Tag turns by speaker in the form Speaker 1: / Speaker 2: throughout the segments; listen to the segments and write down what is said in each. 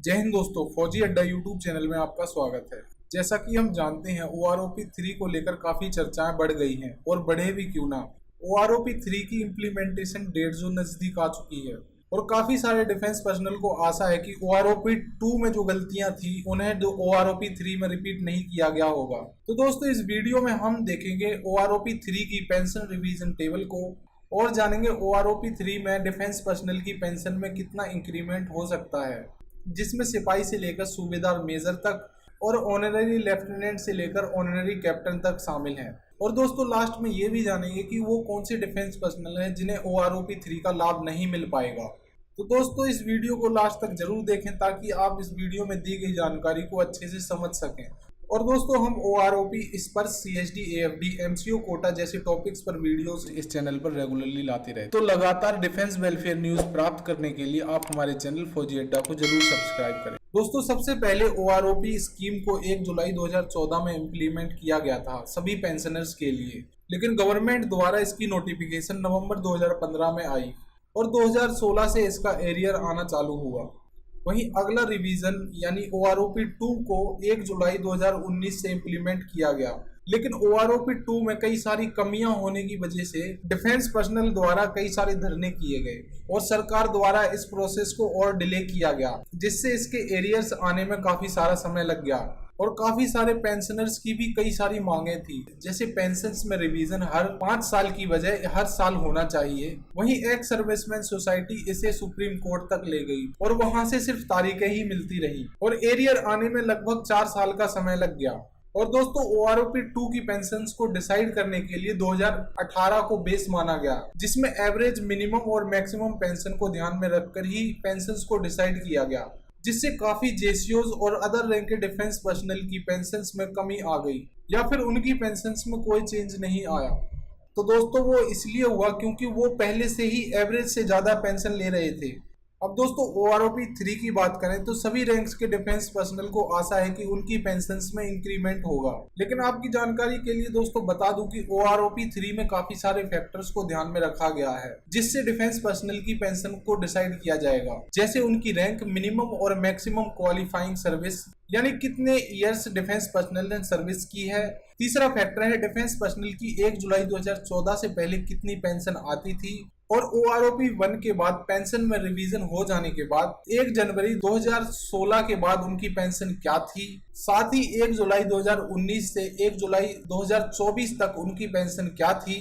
Speaker 1: जय हिंद दोस्तों, फौजी अड्डा यूट्यूब चैनल में आपका स्वागत है। जैसा कि हम जानते हैं, OROP 3 को लेकर काफी चर्चाएं बढ़ गई हैं और बढ़े भी क्यों ना। OROP 3 की इम्प्लीमेंटेशन डेट जो नजदीक आ चुकी है और काफी सारे डिफेंस पर्सनल को आशा है कि OROP 2 में जो गलतियां थी उन्हें OROP 3 में रिपीट नहीं किया गया होगा। तो दोस्तों, इस वीडियो में हम देखेंगे OROP 3 की पेंशन रिवीजन टेबल को और जानेंगे OROP 3 में डिफेंस पर्सनल की पेंशन में कितना इंक्रीमेंट हो सकता है, जिसमें सिपाही से लेकर सूबेदार मेजर तक और ऑनररी लेफ्टिनेंट से लेकर ऑनररी कैप्टन तक शामिल हैं। और दोस्तों, लास्ट में ये भी जानेंगे कि वो कौन से डिफेंस पर्सनल हैं जिन्हें OROP 3 का लाभ नहीं मिल पाएगा। तो दोस्तों, इस वीडियो को लास्ट तक जरूर देखें ताकि आप इस वीडियो में दी गई जानकारी को अच्छे से समझ सकें। और दोस्तों, हम OROP, स्पर्श, CSD, AFD, MCO कोटा जैसे टॉपिक्स पर वीडियोस इस चैनल पर रेगुलरली लाते रहे। तो लगातार डिफेंस वेलफेयर न्यूज प्राप्त करने के लिए आप हमारे चैनल फौजी अड्डा को जरूर सब्सक्राइब करें। दोस्तों, सबसे पहले OROP स्कीम को 1 जुलाई 2014 में इम्प्लीमेंट किया गया था सभी पेंशनर्स के लिए, लेकिन गवर्नमेंट द्वारा इसकी नोटिफिकेशन नवंबर 2015 में आई और 2016 से इसका एरियर आना चालू हुआ। वहीं अगला रिवीजन यानी OROP 2 को 1 जुलाई 2019 से इम्प्लीमेंट किया गया, लेकिन OROP 2 में कई सारी कमियां होने की वजह से डिफेंस पर्सनल द्वारा कई सारे धरने किए गए और सरकार द्वारा इस प्रोसेस को और डिले किया गया, जिससे इसके एरियर्स आने में काफी सारा समय लग गया और काफी सारे पेंशनर्स की भी कई सारी मांगे थी, जैसे पेंशन्स में रिवीजन हर 5 साल की बजाय हर साल होना चाहिए। वहीं एक्स सर्विसमैन सोसाइटी इसे सुप्रीम कोर्ट तक ले गई और वहां से सिर्फ तारीखें ही मिलती रही और एरियर आने में लगभग 4 साल का समय लग गया। और दोस्तों, OROP 2 की पेंशन्स को डिसाइड करने के लिए 2018 को बेस माना गया, जिसमें एवरेज, मिनिमम और मैक्सिमम पेंशन को ध्यान में रखकर ही पेंशन्स को डिसाइड किया गया, जिससे काफी जेसीओज और अदर रैंक के डिफेंस पर्सनल की पेंशन्स में कमी आ गई या फिर उनकी पेंशन्स में कोई चेंज नहीं आया। तो दोस्तों, वो इसलिए हुआ क्योंकि वो पहले से ही एवरेज से ज्यादा पेंशन ले रहे थे। अब दोस्तों, OROP 3 की बात करें तो सभी रैंक्स के डिफेंस पर्सनल को आशा है कि उनकी पेंशन्स में इंक्रीमेंट होगा, लेकिन आपकी जानकारी के लिए दोस्तों बता दूं कि OROP 3 में काफी सारे फैक्टर्स को ध्यान में रखा गया है, जिससे डिफेंस पर्सनल की पेंशन को डिसाइड किया जाएगा, जैसे उनकी रैंक, मिनिमम और मैक्सिमम क्वालिफाइंग सर्विस, यानी कितने ईयर्स डिफेंस पर्सनल ने सर्विस की है। तीसरा फैक्टर है डिफेंस पर्सनल की 1 जुलाई 2014 से पहले कितनी पेंशन आती थी और OROP 1 के बाद पेंशन में रिवीजन हो जाने के बाद 1 जनवरी 2016 के बाद उनकी पेंशन क्या थी। साथ ही 1 जुलाई 2019 से 1 जुलाई 2024 तक उनकी पेंशन क्या थी।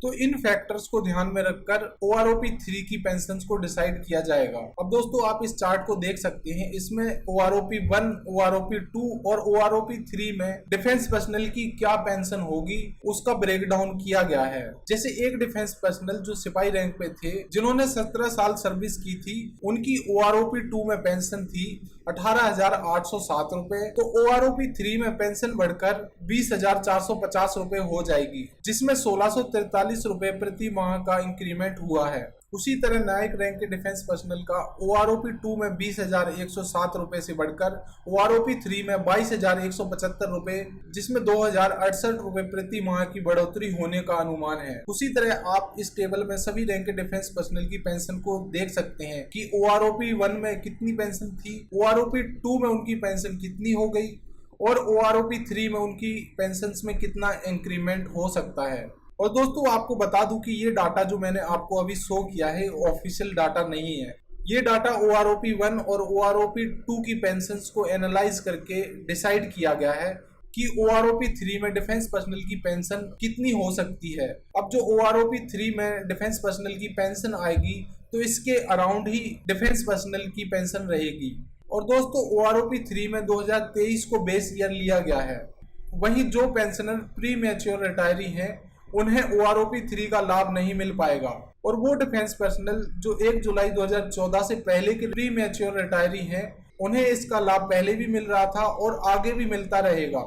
Speaker 1: तो इन फैक्टर्स को ध्यान में रखकर OROP 3 की पेंशन्स को डिसाइड किया जाएगा। अब दोस्तों, आप इस चार्ट को देख सकते हैं, इसमें OROP 1, OROP 2 और OROP 3 में डिफेंस पर्सनल की क्या पेंशन होगी उसका ब्रेकडाउन किया गया है। जैसे एक डिफेंस पर्सनल जो सिपाही रैंक पे थे, जिन्होंने 17 साल सर्विस की थी, उनकी OROP 2 में पेंशन थी 18,807 रुपए, तो OROP 3 में पेंशन बढ़कर 20,450 रुपए हो जाएगी, जिसमें 1643 रुपए प्रति माह का इंक्रीमेंट हुआ है। उसी तरह नायक रैंक के डिफेंस पर्सनल का OROP 2 में 20,107 रुपए से बढ़कर OROP 3 में 22,175 रुपए, जिसमें 2,068 रुपए प्रति माह की बढ़ोतरी होने का अनुमान है। उसी तरह आप इस टेबल में सभी रैंक के डिफेंस पर्सनल की पेंशन को देख सकते हैं कि OROP 1 में कितनी पेंशन थी, OROP 2 में उनकी पेंशन कितनी हो गई और OROP 3 में उनकी पेंशन में कितना इंक्रीमेंट हो सकता है। और दोस्तों, आपको बता दूं कि ये डाटा जो मैंने आपको अभी शो किया है ऑफिशियल डाटा नहीं है। ये डाटा OROP 1 और OROP 2 की पेंशन्स को एनालाइज करके डिसाइड किया गया है कि OROP 3 में डिफेंस पर्सनल की पेंशन कितनी हो सकती है। अब जो OROP 3 में डिफेंस पर्सनल की पेंशन आएगी तो इसके अराउंड ही डिफेंस पर्सनल की पेंशन रहेगी। और दोस्तों, OROP 3 में 2023 को बेस ईयर लिया गया है। वहीं जो पेंशनर प्री मैच्योर रिटायरी हैं उन्हें OROP 3 का लाभ नहीं मिल पाएगा और वो डिफेंस पर्सनल जो 1 जुलाई 2014 से पहले के प्री मैच्योर रिटायरी हैं, उन्हें इसका लाभ पहले भी मिल रहा था और आगे भी मिलता रहेगा।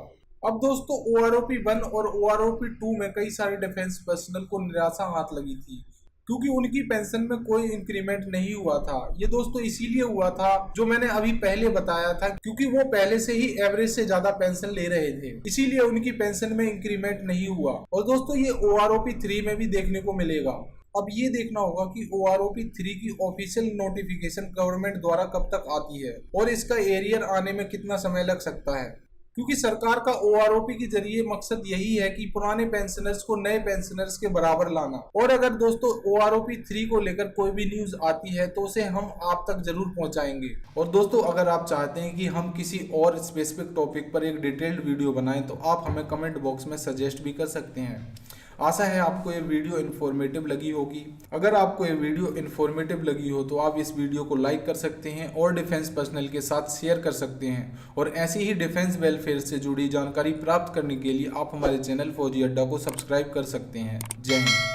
Speaker 1: अब दोस्तों, OROP 1 और OROP 2 में कई सारे डिफेंस पर्सनल को निराशा हाथ लगी थी क्योंकि उनकी पेंशन में कोई इंक्रीमेंट नहीं हुआ था। ये दोस्तों इसीलिए हुआ था जो मैंने अभी पहले बताया था, क्योंकि वो पहले से ही एवरेज से ज्यादा पेंशन ले रहे थे, इसीलिए उनकी पेंशन में इंक्रीमेंट नहीं हुआ। और दोस्तों, ये OROP 3 में भी देखने को मिलेगा। अब ये देखना होगा कि OROP 3 की ऑफिशियल नोटिफिकेशन गवर्नमेंट द्वारा कब तक आती है और इसका एरियर आने में कितना समय लग सकता है, क्योंकि सरकार का OROP के जरिए मकसद यही है कि पुराने पेंशनर्स को नए पेंशनर्स के बराबर लाना। और अगर दोस्तों OROP 3 को लेकर कोई भी न्यूज आती है तो उसे हम आप तक जरूर पहुंचाएंगे। और दोस्तों अगर आप चाहते हैं कि हम किसी और स्पेसिफिक टॉपिक पर एक डिटेल्ड वीडियो बनाएं तो आप हमें कमेंट बॉक्स में सजेस्ट भी कर सकते हैं। आशा है आपको ये वीडियो इन्फॉर्मेटिव लगी होगी। अगर आपको ये वीडियो इन्फॉर्मेटिव लगी हो तो आप इस वीडियो को लाइक कर सकते हैं और डिफेंस पर्सनल के साथ शेयर कर सकते हैं। और ऐसी ही डिफेंस वेलफेयर से जुड़ी जानकारी प्राप्त करने के लिए आप हमारे चैनल फौजी अड्डा को सब्सक्राइब कर सकते हैं। जय हिंद।